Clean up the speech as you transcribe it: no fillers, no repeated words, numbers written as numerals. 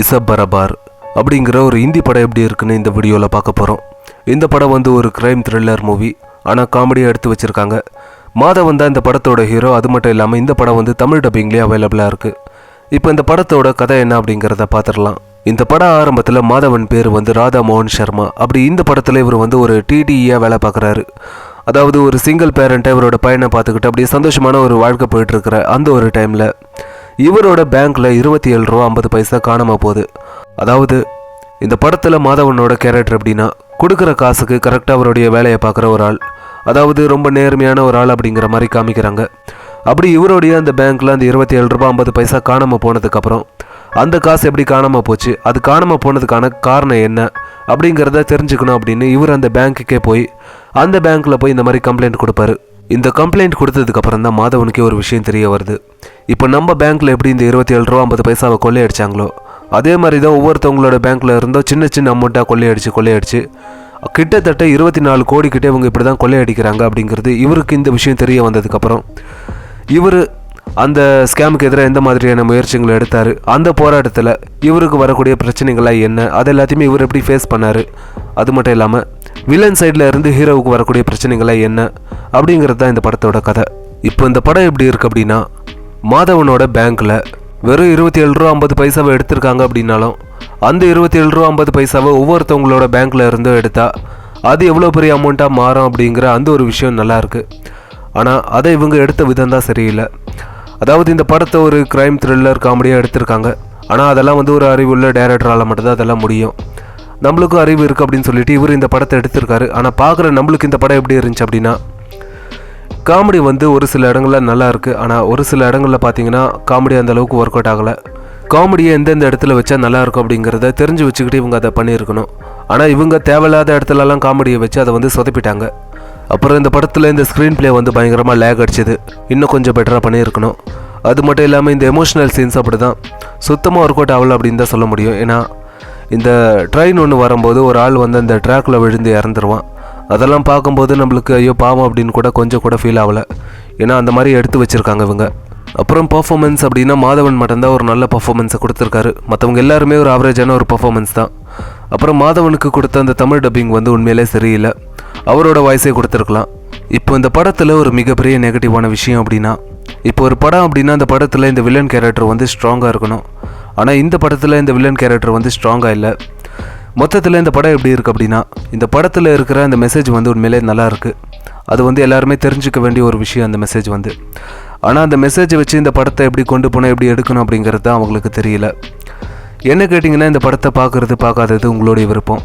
இசப் பரபார் அப்படிங்கிற ஒரு ஹிந்தி படம் எப்படி இருக்குன்னு இந்த வீடியோவில் பார்க்க போகிறோம். இந்த படம் வந்து ஒரு கிரைம் த்ரில்லர் மூவி, ஆனால் காமெடியாக எடுத்து வச்சுருக்காங்க. மாதவன் தான் இந்த படத்தோட ஹீரோ. அது மட்டும் இல்லாமல் இந்த படம் வந்து தமிழ் டப்பிங்லேயே அவைலபிளாக இருக்குது. இப்போ இந்த படத்தோட கதை என்ன அப்படிங்கிறத பார்த்துடலாம். இந்த படம் ஆரம்பத்தில் மாதவன் பேர் வந்து ராதா மோகன் சர்மா. அப்படி இந்த படத்தில் இவர் வந்து ஒரு டிடிஇயாக வேலை பார்க்குறாரு. அதாவது ஒரு சிங்கிள் பேரண்ட்டை இவரோட பையனை பார்த்துக்கிட்டு அப்படியே சந்தோஷமான ஒரு வாழ்க்கை போயிட்டுருக்கிற அந்த ஒரு டைமில் இவரோட பேங்க்கில் 27 ரூபா 50 பைசா காணாமல் போகுது. அதாவது இந்த படத்தில் மாதவனோட கேரக்டர் எப்படின்னா, கொடுக்குற காசுக்கு கரெக்டாக அவருடைய வேலையை பார்க்குற ஒரு ஆள், அதாவது ரொம்ப நேர்மையான ஒரு ஆள் அப்படிங்கிற மாதிரி காமிக்கிறாங்க. அப்படி இவருடைய அந்த பேங்க்கில் அந்த 27 ரூபா 50 பைசா காணாமல் போனதுக்கப்புறம் அந்த காசு எப்படி காணாமல் போச்சு, அது காணாமல் போனதுக்கான காரணம் என்ன அப்படிங்கிறத தெரிஞ்சுக்கணும் அப்படின்னு இவர் அந்த பேங்க்குக்கே போய் அந்த பேங்க்கில் போய் இந்த மாதிரி கம்ப்ளைண்ட் கொடுப்பாரு. இந்த கம்ப்ளைண்ட் கொடுத்ததுக்கப்புறம் தான் மாதவனுக்கே ஒரு விஷயம் தெரிய வருது. இப்போ நம்ம பேங்க்கில் எப்படி இந்த 27 ரூபா 50 பைசாவை கொள்ளையடிச்சாங்களோ அதே மாதிரி தான் ஒவ்வொருத்தவங்களோட பேங்க்கில் இருந்தோ சின்ன சின்ன அமௌண்ட்டாக கொள்ளையடிச்சு கிட்டத்தட்ட 24 கோடி கிட்டே இவங்க இப்படி தான் கொள்ளையடிக்கிறாங்க அப்படிங்கிறது இவருக்கு இந்த விஷயம் தெரிய வந்ததுக்கப்புறம் இவர் அந்த ஸ்கேமுக்கு எதிராக எந்த மாதிரியான முயற்சிகளை எடுத்தார், அந்த போராட்டத்தில் இவருக்கு வரக்கூடிய பிரச்சனைகளாக என்ன, அது எல்லாத்தையுமே இவர் எப்படி ஃபேஸ் பண்ணார், அது மட்டும் இல்லாமல் வில்லன் சைடில் இருந்து ஹீரோவுக்கு வரக்கூடிய பிரச்சனைகளாக என்ன அப்படிங்கிறது தான் இந்த படத்தோட கதை. இப்போ இந்த படம் எப்படி இருக்குது அப்படின்னா, மாதவனோட பேங்க்கில் வெறும் 27 ரூபா 50 பைசாவை எடுத்திருக்காங்க அப்படின்னாலும் அந்த 27 ரூபா 50 பைசாவை ஒவ்வொருத்தவங்களோட பேங்க்கில் இருந்தும் எடுத்தால் அது எவ்வளோ பெரிய அமௌண்ட்டாக மாறும் அப்படிங்கிற அந்த ஒரு விஷயம் நல்லாயிருக்கு. ஆனால் அதை இவங்க எடுத்த விதம் தான் சரியில்லை. அதாவது இந்த படத்தை ஒரு கிரைம் த்ரில்லர் காமெடியாக எடுத்திருக்காங்க. ஆனால் அதெல்லாம் வந்து ஒரு அறிவுள்ள டைரக்டரால் மட்டும்தான் அதெல்லாம் முடியும். நம்மளுக்கும் அறிவு இருக்குது அப்படின்னு சொல்லிட்டு இவர் இந்த படத்தை எடுத்திருக்காரு. ஆனால் பார்க்குற நம்மளுக்கு இந்த படம் எப்படி இருந்துச்சு அப்படின்னா, காமெடி வந்து ஒரு சில இடங்களில் நல்லா இருக்குது, ஆனால் ஒரு சில இடங்களில் பார்த்தீங்கன்னா காமெடி அந்த அளவுக்கு ஒர்க் அவுட் ஆகலை. காமெடியை எந்தெந்த இடத்துல வச்சா நல்லாயிருக்கும் அப்படிங்கிறத தெரிஞ்சு வச்சுக்கிட்டு இவங்க அதை பண்ணியிருக்கணும். ஆனால் இவங்க தேவையில்லாத இடத்துலலாம் காமெடியை வச்சு அதை வந்து சொதப்பிட்டாங்க. அப்புறம் இந்த படத்தில் இந்த ஸ்க்ரீன் பிளே வந்து பயங்கரமாக லேக் அடிச்சது, இன்னும் கொஞ்சம் பெட்டராக பண்ணியிருக்கணும். அது மட்டும் இல்லாமல் இந்த எமோஷ்னல் சீன்ஸ் அப்படி தான் சுத்தமாக ஒர்க் அவுட் ஆகலை அப்படின்னு தான் சொல்ல முடியும். ஏன்னா இந்த ட்ரெயின் ஒன்று வரும்போது ஒரு ஆள் வந்து அந்த ட்ராக்கில் விழுந்து இறந்துருவான். அதெல்லாம் பார்க்கும்போது நம்மளுக்கு ஐயோ பாவம் அப்படின்னு கூட கொஞ்சம் கூட ஃபீல் ஆகலை. ஏன்னா அந்த மாதிரி எடுத்து வச்சுருக்காங்க இவங்க. அப்புறம் பர்ஃபார்மன்ஸ் அப்படின்னா மாதவன் மட்டும்தான் ஒரு நல்ல பர்ஃபார்மன்ஸை கொடுத்துருக்காரு. மற்றவங்க எல்லாருமே ஒரு ஆவரேஜான ஒரு பர்ஃபார்மன்ஸ் தான். அப்புறம் மாதவனுக்கு கொடுத்த அந்த தமிழ் டப்பிங் வந்து உண்மையிலே சரியில்லை, அவரோட வாய்ஸே கொடுத்துருக்கலாம். இப்போ இந்த படத்தில் ஒரு மிகப்பெரிய நெகட்டிவான விஷயம் அப்படின்னா, இப்போ ஒரு படம் அப்படின்னா அந்த படத்தில் இந்த வில்லன் கேரக்டர் வந்து ஸ்ட்ராங்காக இருக்கணும். ஆனால் இந்த படத்தில் இந்த வில்லன் கேரக்டர் வந்து ஸ்ட்ராங்காக இல்லை. மொத்தத்தில் இந்த படம் எப்படி இருக்குது அப்படின்னா, இந்த படத்தில் இருக்கிற அந்த மெசேஜ் வந்து உண்மையிலே நல்லா இருக்குது. அது வந்து எல்லாருமே தெரிஞ்சுக்க வேண்டிய ஒரு விஷயம் அந்த மெசேஜ் வந்து. ஆனால் அந்த மெசேஜை வச்சு இந்த படத்தை எப்படி கொண்டு போனால் எப்படி எடுக்கணும் அப்படிங்கிறது தான் அவங்களுக்கு தெரியல. என்ன கேட்டிங்கன்னா, இந்த படத்தை பார்க்குறது பார்க்காதது உங்களுடைய விருப்பம்.